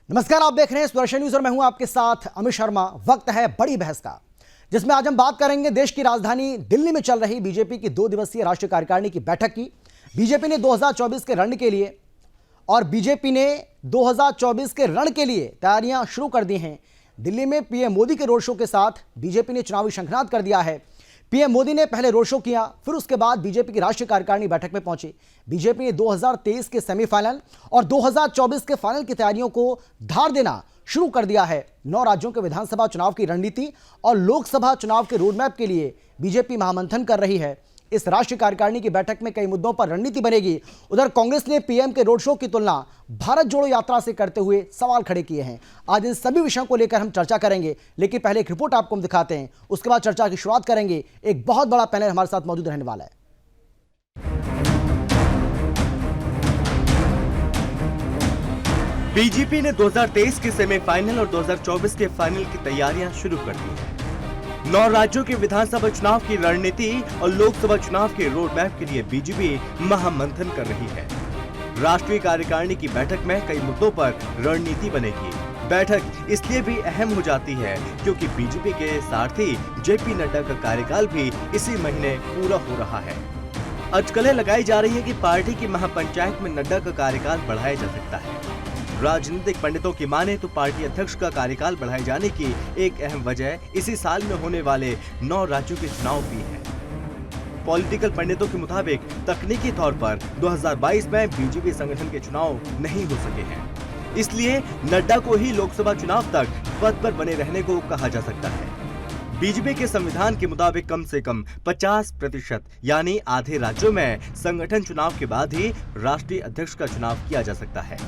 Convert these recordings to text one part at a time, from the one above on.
नमस्कार, आप देख रहे हैं सुदर्शन न्यूज और मैं हूं आपके साथ अमित शर्मा। वक्त है बड़ी बहस का, जिसमें आज हम बात करेंगे देश की राजधानी दिल्ली में चल रही बीजेपी की 2 दिवसीय राष्ट्रीय कार्यकारिणी की बैठक की। बीजेपी ने 2024 के रण के लिए तैयारियां शुरू कर दी हैं। दिल्ली में पीएम मोदी के रोड शो के साथ बीजेपी ने चुनावी शंखनाद कर दिया है। पीएम मोदी ने पहले रोड शो किया, फिर उसके बाद बीजेपी की राष्ट्रीय कार्यकारिणी बैठक में पहुंची। बीजेपी ने 2023 के सेमीफाइनल और 2024 के फाइनल की तैयारियों को धार देना शुरू कर दिया है। 9 राज्यों के विधानसभा चुनाव की रणनीति और लोकसभा चुनाव के रोडमैप के लिए बीजेपी महामंथन कर रही है। इस राष्ट्रीय कार्यकारिणी की बैठक में कई मुद्दों पर रणनीति बनेगी। उधर कांग्रेस ने पीएम के रोड शो की तुलना भारत जोड़ो यात्रा से करते हुए सवाल खड़े किए हैं। आज इन सभी विषयों को लेकर हम चर्चा करेंगे, लेकिन पहले एक रिपोर्ट आपको हम दिखाते हैं, उसके बाद चर्चा की शुरुआत करेंगे। एक बहुत बड़ा पैनल हमारे साथ मौजूद रहने वाला है। बीजेपी ने 2023 के सेमीफाइनल और 2024 के फाइनल की तैयारियां शुरू कर दी हैं। 9 राज्यों के विधानसभा चुनाव की रणनीति और लोकसभा चुनाव के रोड मैप के लिए बीजेपी महामंथन कर रही है। राष्ट्रीय कार्यकारिणी की बैठक में कई मुद्दों पर रणनीति बनेगी। बैठक इसलिए भी अहम हो जाती है क्योंकि बीजेपी के सारथी जेपी नड्डा का कार्यकाल भी इसी महीने पूरा हो रहा है। अटकलें लगाई जा रही है कि पार्टी की महापंचायत में नड्डा का कार्यकाल बढ़ाया जा सकता है। राजनीतिक पंडितों की माने तो पार्टी अध्यक्ष का कार्यकाल बढ़ाए जाने की एक अहम वजह इसी साल में होने वाले 9 राज्यों के चुनाव भी है। पॉलिटिकल पंडितों के मुताबिक तकनीकी तौर पर 2022 में बीजेपी संगठन के चुनाव नहीं हो सके हैं, इसलिए नड्डा को ही लोकसभा चुनाव तक पद पर बने रहने को कहा जा सकता है। बीजेपी के संविधान के मुताबिक कम से कम 50% यानी आधे राज्यों में संगठन चुनाव के बाद ही राष्ट्रीय अध्यक्ष का चुनाव किया जा सकता है।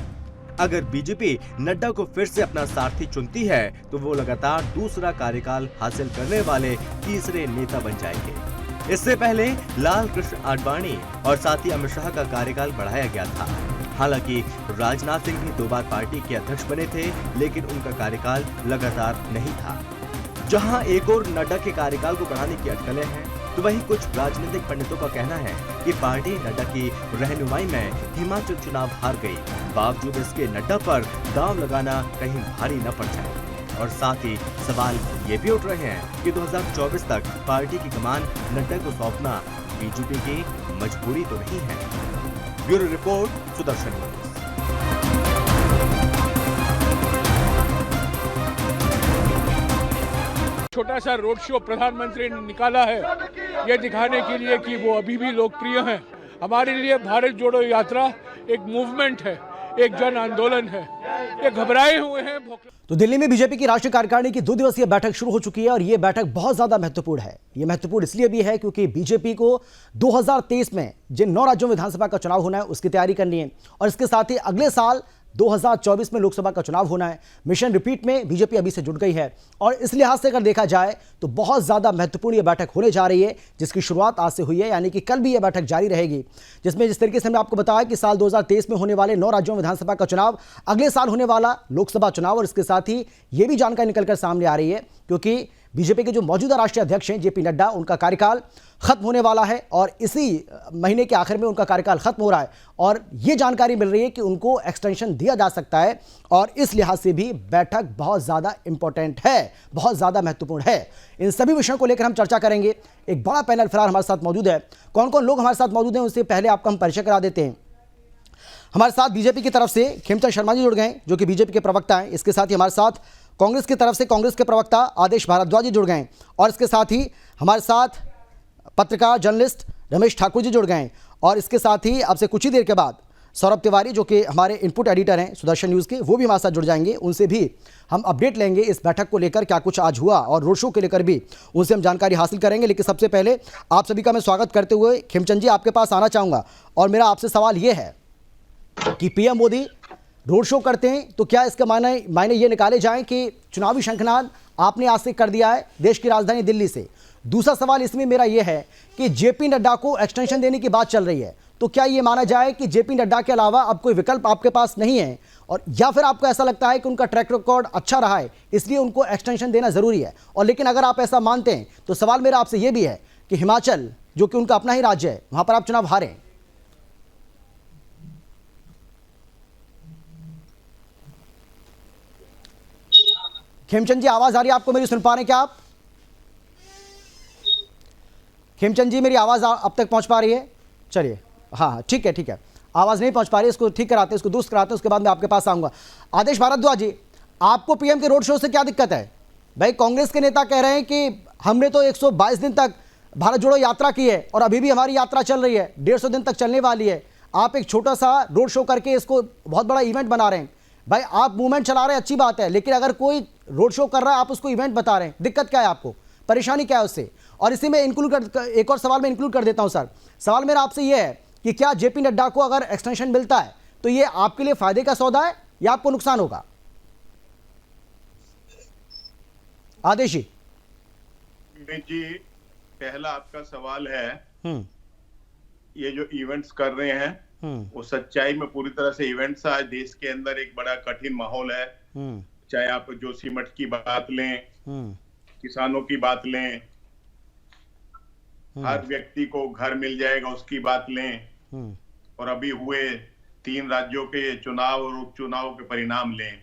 अगर बीजेपी नड्डा को फिर से अपना सारथी चुनती है तो वो लगातार दूसरा कार्यकाल हासिल करने वाले तीसरे नेता बन जाएंगे। इससे पहले लाल कृष्ण आडवाणी और साथ ही अमित शाह का कार्यकाल बढ़ाया गया था। हालांकि राजनाथ सिंह भी 2 बार पार्टी के अध्यक्ष बने थे, लेकिन उनका कार्यकाल लगातार नहीं था। जहां एक और नड्डा के कार्यकाल को बढ़ाने की अटकलें हैं, तो वहीं कुछ राजनीतिक पंडितों का कहना है कि पार्टी नड्डा की रहनुमाई में हिमाचल चुनाव हार गई। बावजूद इसके नड्डा पर दांव लगाना कहीं भारी न पड़ जाए। और साथ ही सवाल ये भी उठ रहे हैं कि 2024 तक पार्टी की कमान नड्डा को सौंपना बीजेपी की मजबूरी तो नहीं है। Bureau report, Sudarshan news. छोटा सा रोड शो प्रधानमंत्री ने निकाला है, ये दिखाने के लिए कि वो अभी भी लोकप्रिय हैं। हमारे लिए भारत जोड़ो यात्रा एक मूवमेंट है, एक जन आंदोलन है। ये घबराए हुए हैं। तो दिल्ली में बीजेपी की राष्ट्रीय कार्यकारिणी की 2 दिवसीय बैठक शुरू हो चुकी है और यह बैठक बहुत ज्यादा महत्वपूर्ण है। यह महत्वपूर्ण इसलिए भी है क्योंकि बीजेपी को 2023 में जिन 9 राज्यों में विधानसभा का चुनाव होना है उसकी तैयारी करनी है, और इसके साथ ही अगले साल 2024 में लोकसभा का चुनाव होना है। मिशन रिपीट में बीजेपी अभी से जुट गई है और इस लिहाज से अगर देखा जाए तो बहुत ज्यादा महत्वपूर्ण यह बैठक होने जा रही है, जिसकी शुरुआत आज से हुई है, यानी कि कल भी यह बैठक जारी रहेगी। जिसमें जिस तरीके से हमने आपको बताया कि साल 2023 में होने वाले 9 राज्यों में विधानसभा का चुनाव, अगले साल होने वाला लोकसभा चुनाव, और इसके साथ ही यह भी जानकारी निकलकर सामने आ रही है क्योंकि बीजेपी के जो मौजूदा राष्ट्रीय अध्यक्ष हैं जेपी नड्डा, उनका कार्यकाल खत्म होने वाला है और इसी महीने के आखिर में उनका कार्यकाल खत्म हो रहा है और यह जानकारी मिल रही है कि उनको एक्सटेंशन दिया जा सकता है। और इस लिहाज से भी बैठक बहुत ज़्यादा इंपॉर्टेंट है, बहुत ज़्यादा महत्वपूर्ण है। इन सभी विषयों को लेकर हम चर्चा करेंगे। एक बड़ा पैनल फिलहाल हमारे साथ मौजूद है। कौन कौन लोग हमारे साथ मौजूद हैं उससे पहले आपका हम परिचय करा देते हैं। हमारे साथ बीजेपी की तरफ से खेमचंद शर्मा जी जुड़ गए, जो कि बीजेपी के प्रवक्ता हैं। इसके साथ ही हमारे साथ कांग्रेस की तरफ से कांग्रेस के प्रवक्ता आदेश भारद्वाज जी जुड़ गए, और इसके साथ ही हमारे साथ पत्रकार जर्नलिस्ट रमेश ठाकुर जी जुड़ गए, और इसके साथ ही अब से कुछ ही देर के बाद सौरभ तिवारी, जो कि हमारे इनपुट एडिटर हैं सुदर्शन न्यूज़ के, वो भी हमारे साथ जुड़ जाएंगे। उनसे भी हम अपडेट लेंगे इस बैठक को लेकर, क्या कुछ आज हुआ, और रोड शो के लेकर भी उनसे हम जानकारी हासिल करेंगे। लेकिन सबसे पहले आप सभी का मैं स्वागत करते हुए खेमचंद जी आपके पास आना चाहूँगा, और मेरा आपसे सवाल ये है कि पीएम मोदी रोड शो करते हैं तो क्या इसका मायने ये निकाले जाएं कि चुनावी शंखनाद आपने आज से कर दिया है देश की राजधानी दिल्ली से। दूसरा सवाल इसमें मेरा ये है कि जेपी नड्डा को एक्सटेंशन देने की बात चल रही है, तो क्या ये माना जाए कि जेपी नड्डा के अलावा अब कोई विकल्प आपके पास नहीं है, और या फिर आपको ऐसा लगता है कि उनका ट्रैक रिकॉर्ड अच्छा रहा है इसलिए उनको एक्सटेंशन देना जरूरी है। और लेकिन अगर आप ऐसा मानते हैं तो सवाल मेरा आपसे यह भी है कि हिमाचल, जो कि उनका अपना ही राज्य है, वहां पर आप चुनाव हारे। खेमचंद जी आवाज आ रही है आपको मेरी, सुन पा रहे हैं क्या आप? खेमचंद जी मेरी आवाज अब तक पहुंच पा रही है? चलिए हाँ ठीक है ठीक है, आवाज नहीं पहुंच पा रही है, इसको ठीक कराते हैं, इसको दुरुस्त कराते हैं, उसके बाद मैं आपके पास आऊंगा। आदेश भारद्वाज जी, आपको पीएम के रोड शो से क्या दिक्कत है? भाई कांग्रेस के नेता कह रहे हैं कि हमने तो 122 दिन तक भारत जोड़ो यात्रा की है और अभी भी हमारी यात्रा चल रही है, 150 दिन तक चलने वाली है। आप एक छोटा सा रोड शो करके इसको बहुत बड़ा इवेंट बना रहे हैं। भाई आप मूवमेंट चला रहे हैं, अच्छी बात है, लेकिन अगर कोई रोड शो कर रहा है आप उसको इवेंट बता रहे हैं, दिक्कत क्या है आपको? परेशानी क्या है उससे? और इसी में एक और सवाल मैं इंक्लूड कर देता हूं सर। सवाल मेरा आपसे यह है कि क्या जेपी नड्डा को अगर एक्सटेंशन मिलता है तो ये आपके लिए फायदे का सौदा है या आपको नुकसान होगा? आदेश जी। जी, पहला आपका सवाल है, ये जो इवेंट्स कर रहे हैं वो सच्चाई में पूरी तरह से इवेंट्स। आज देश के अंदर एक बड़ा कठिन माहौल है, चाहे आप जोशीमठ की बात लें, किसानों की बात लें, हर व्यक्ति को घर मिल जाएगा उसकी बात लें, और अभी हुए 3 राज्यों के चुनाव और उपचुनाव के परिणाम लें,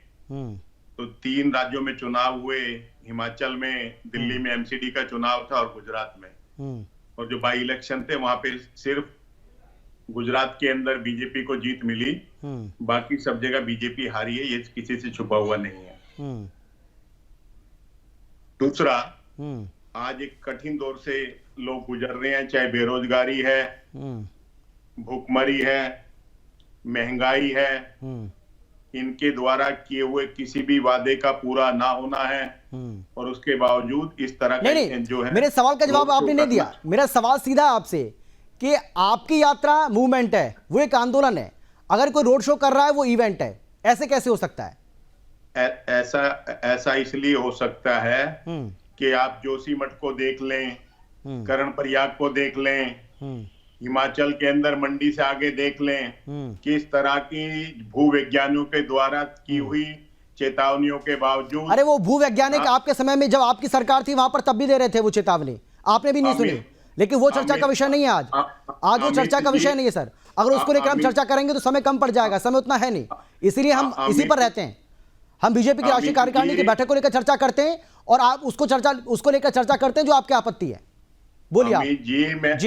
तो 3 राज्यों में चुनाव हुए, हिमाचल में, दिल्ली में एमसीडी का चुनाव था और गुजरात में। और जो बाई इलेक्शन थे वहां पे सिर्फ गुजरात के अंदर बीजेपी को जीत मिली, बाकी सब जगह बीजेपी हारी है, ये किसी से छुपा हुआ नहीं है। दूसरा, आज एक कठिन दौर से लोग गुजर रहे हैं, चाहे बेरोजगारी है, भूखमरी है, महंगाई है, इनके द्वारा किए हुए किसी भी वादे का पूरा ना होना है, और उसके बावजूद इस तरह का जो है। मेरे सवाल का जवाब आपने नहीं दिया। मेरा सवाल सीधा आपसे कि आपकी यात्रा मूवमेंट है, वो एक आंदोलन है, अगर कोई रोड शो कर रहा है वो इवेंट है, ऐसे कैसे हो सकता है? ऐसा इसलिए हो सकता है कि आप जोशीमठ को देख लें, करण प्रयाग को देख लें, हिमाचल के अंदर मंडी से आगे देख लें, किस तरह की भूवैज्ञानिकों के द्वारा की हुई चेतावनियों के बावजूद। अरे वो भूवैज्ञानिक आपके समय में जब आपकी सरकार थी वहां पर तब भी दे रहे थे वो चेतावनी, आपने भी नहीं सुनी, लेकिन वो चर्चा का विषय नहीं है आज वो चर्चा का विषय नहीं है सर। अगर उसको लेकर हम चर्चा करेंगे तो समय कम पड़ जाएगा, समय उतना है नहीं, इसीलिए हम इसी पर रहते हैं। हम बीजेपी की राष्ट्रीय कार्यकारिणी की बैठक को लेकर चर्चा करते हैं और आप उसको लेकर चर्चा करते हैं जो आपकी आपत्ति है। बोलिए आप।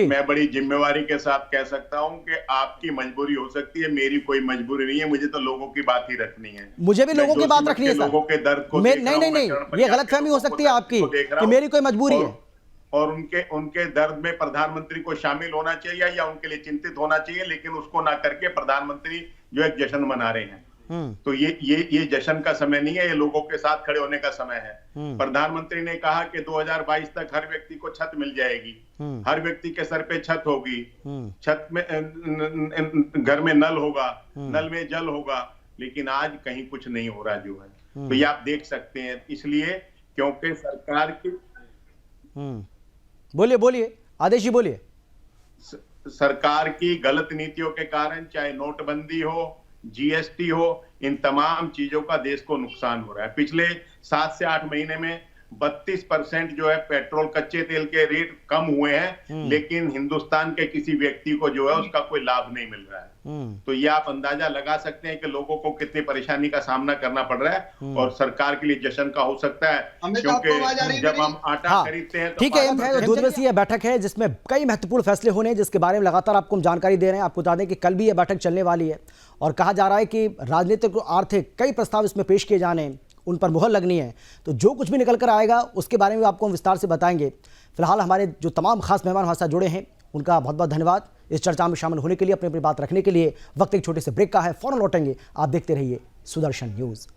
मैं बड़ी जिम्मेवारी के साथ कह सकता हूं कि आपकी मजबूरी हो सकती है, मेरी कोई मजबूरी नहीं है, मुझे तो लोगों की बात ही रखनी है। मुझे भी लोगों की बात रखनी है सर, लोगों के दर्द को नहीं, ये गलतफहमी हो सकती है आपकी कि मेरी कोई मजबूरी है, और उनके दर्द में प्रधानमंत्री को शामिल होना चाहिए या उनके लिए चिंतित होना चाहिए, लेकिन उसको ना करके प्रधानमंत्री जो एक जश्न मना रहे हैं, तो ये जश्न का समय नहीं है, ये लोगों के साथ खड़े होने का समय है। प्रधानमंत्री ने कहा कि 2022 तक हर व्यक्ति को छत मिल जाएगी, हर व्यक्ति के सर पे छत होगी, छत में घर में नल होगा, नल में जल होगा, लेकिन आज कहीं कुछ नहीं हो रहा जो है। तो ये आप देख सकते हैं, इसलिए क्योंकि सरकार की बोलिए आदेश जी बोलिए। सरकार की गलत नीतियों के कारण, चाहे नोटबंदी हो, जीएसटी हो, इन तमाम चीजों का देश को नुकसान हो रहा है। पिछले 7 से 8 महीने में 32% जो है पेट्रोल कच्चे तेल के रेट कम हुए हैं, लेकिन हिंदुस्तान के किसी व्यक्ति को जो है उसका कोई लाभ नहीं मिल रहा है। तो ये आप अंदाजा लगा सकते हैं कि लोगों को कितनी परेशानी का सामना करना पड़ रहा है, और सरकार के लिए जश्न का हो सकता है, क्योंकि जब हम आटा खरीदते हैं ठीक है। 2 दिवसीय बैठक है जिसमें कई महत्वपूर्ण फैसले होने हैं, जिसके बारे में लगातार आपको हम जानकारी दे रहे हैं। आपको बता दें कि कल भी यह बैठक चलने वाली है और कहा जा रहा है कि राजनीतिक और आर्थिक कई प्रस्ताव इसमें पेश किए जाने हैं, उन पर मुहर लगनी है। तो जो कुछ भी निकल कर आएगा उसके बारे में आपको हम विस्तार से बताएंगे। फिलहाल हमारे जो तमाम खास मेहमान हमारे साथ जुड़े हैं उनका बहुत बहुत धन्यवाद इस चर्चा में शामिल होने के लिए, अपनी बात रखने के लिए। वक्त एक छोटे से ब्रेक का है, फौरन लौटेंगे। आप देखते रहिए सुदर्शन न्यूज़।